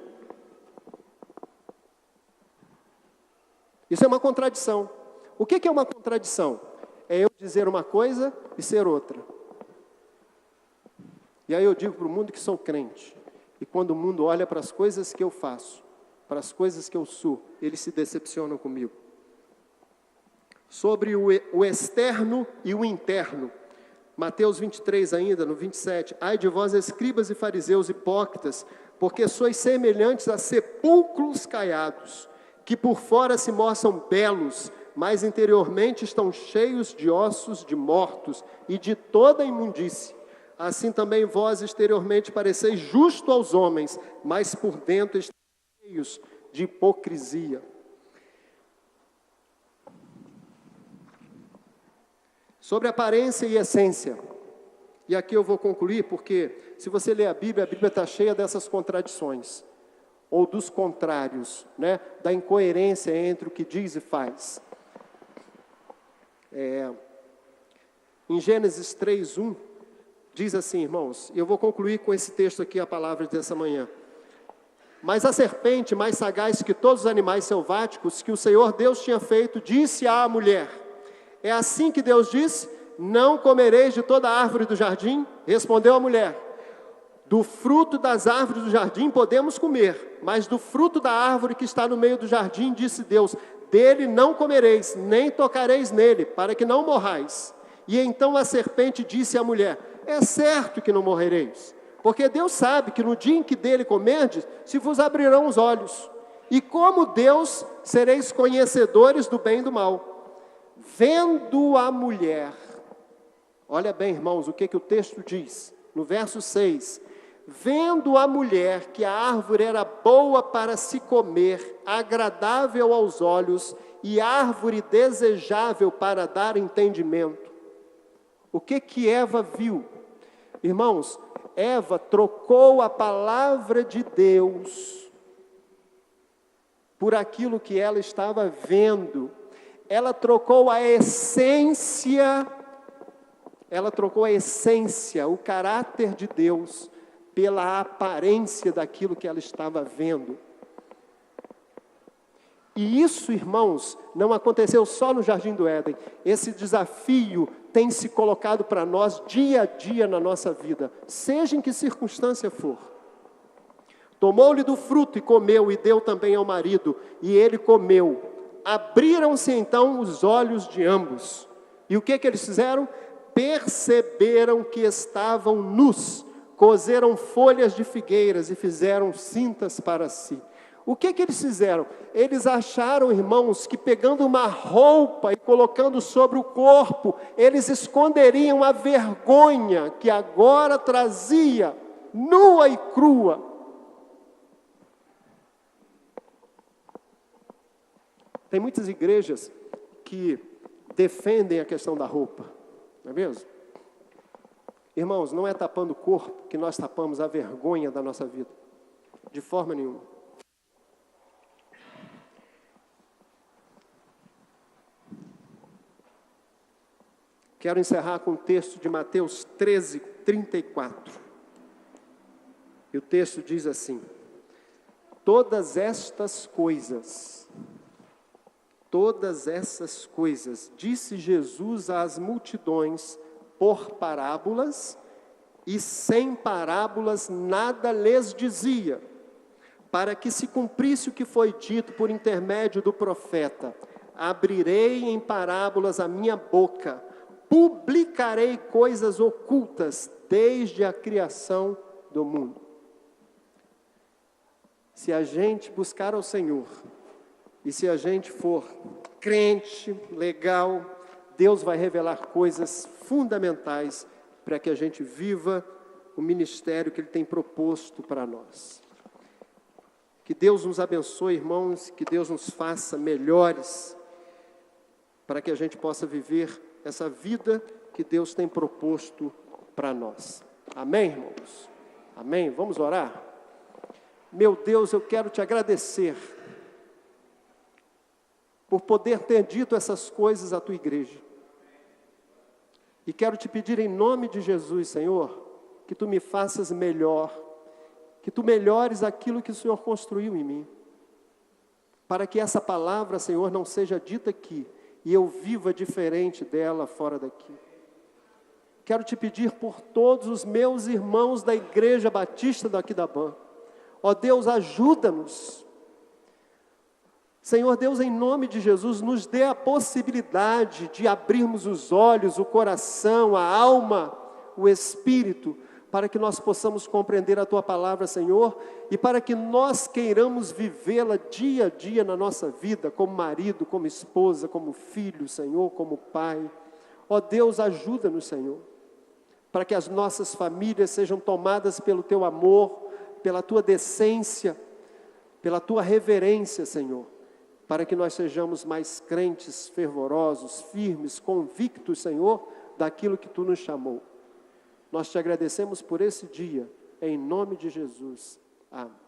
Isso é uma contradição. O que é uma contradição? É eu dizer uma coisa e ser outra. E aí eu digo para o mundo que sou crente. E quando o mundo olha para as coisas que eu faço, para as coisas que eu sou, eles se decepcionam comigo. Sobre o externo e o interno. Mateus 23 ainda, no 27. Ai de vós, escribas e fariseus hipócritas, porque sois semelhantes a sepulcros caiados, que por fora se mostram belos, mas interiormente estão cheios de ossos de mortos e de toda imundície. Assim também vós exteriormente pareceis justo aos homens, mas por dentro estáis cheios de hipocrisia. Sobre aparência e essência. E aqui eu vou concluir, porque se você ler a Bíblia está cheia dessas contradições. Ou dos contrários, né? Da incoerência entre o que diz e faz. Em Gênesis 3:1, Diz assim, irmãos, e eu vou concluir com esse texto aqui, a palavra dessa manhã. Mas a serpente, mais sagaz que todos os animais selváticos que o Senhor Deus tinha feito, disse à mulher: é assim que Deus disse: não comereis de toda árvore do jardim? Respondeu a mulher: do fruto das árvores do jardim podemos comer, mas do fruto da árvore que está no meio do jardim, disse Deus: dele não comereis, nem tocareis nele, para que não morrais. E então a serpente disse à mulher: é certo que não morrereis, porque Deus sabe que no dia em que dele comerdes, se vos abrirão os olhos, e como Deus sereis conhecedores do bem e do mal. Vendo a mulher, olha bem, irmãos, o que o texto diz, no verso 6, vendo a mulher que a árvore era boa para se comer, agradável aos olhos, e árvore desejável para dar entendimento. O que Eva viu? Irmãos, Eva trocou a palavra de Deus por aquilo que ela estava vendo. Ela trocou a essência, o caráter de Deus, pela aparência daquilo que ela estava vendo. E isso, irmãos, não aconteceu só no Jardim do Éden. Esse desafio tem se colocado para nós dia a dia na nossa vida, seja em que circunstância for. Tomou-lhe do fruto e comeu, e deu também ao marido, e ele comeu. Abriram-se então os olhos de ambos. E o que eles fizeram? Perceberam que estavam nus, coseram folhas de figueiras e fizeram cintas para si. O que eles fizeram? Eles acharam, irmãos, que pegando uma roupa e colocando sobre o corpo, eles esconderiam a vergonha que agora trazia, nua e crua. Tem muitas igrejas que defendem a questão da roupa, não é mesmo? Irmãos, não é tapando o corpo que nós tapamos a vergonha da nossa vida, de forma nenhuma. Quero encerrar com o texto de Mateus 13, 34. E o texto diz assim: todas essas coisas, disse Jesus às multidões por parábolas, e sem parábolas nada lhes dizia, para que se cumprisse o que foi dito por intermédio do profeta: abrirei em parábolas a minha boca, publicarei coisas ocultas desde a criação do mundo. Se a gente buscar ao Senhor, e se a gente for crente, legal, Deus vai revelar coisas fundamentais para que a gente viva o ministério que Ele tem proposto para nós. Que Deus nos abençoe, irmãos, que Deus nos faça melhores, para que a gente possa viver essa vida que Deus tem proposto para nós. Amém, irmãos? Amém? Vamos orar? Meu Deus, eu quero te agradecer por poder ter dito essas coisas à tua igreja. E quero te pedir em nome de Jesus, Senhor, que tu me faças melhor, que tu melhores aquilo que o Senhor construiu em mim, para que essa palavra, Senhor, não seja dita aqui e eu viva diferente dela fora daqui. Quero te pedir por todos os meus irmãos da Igreja Batista do Aquidabã. Ó Deus, ajuda-nos. Senhor Deus, em nome de Jesus, nos dê a possibilidade de abrirmos os olhos, o coração, a alma, o espírito, para que nós possamos compreender a Tua palavra, Senhor, e para que nós queiramos vivê-la dia a dia na nossa vida, como marido, como esposa, como filho, Senhor, como pai. Ó Deus, ajuda-nos, Senhor, para que as nossas famílias sejam tomadas pelo Teu amor, pela Tua decência, pela Tua reverência, Senhor, para que nós sejamos mais crentes, fervorosos, firmes, convictos, Senhor, daquilo que Tu nos chamou. Nós te agradecemos por esse dia, em nome de Jesus. Amém.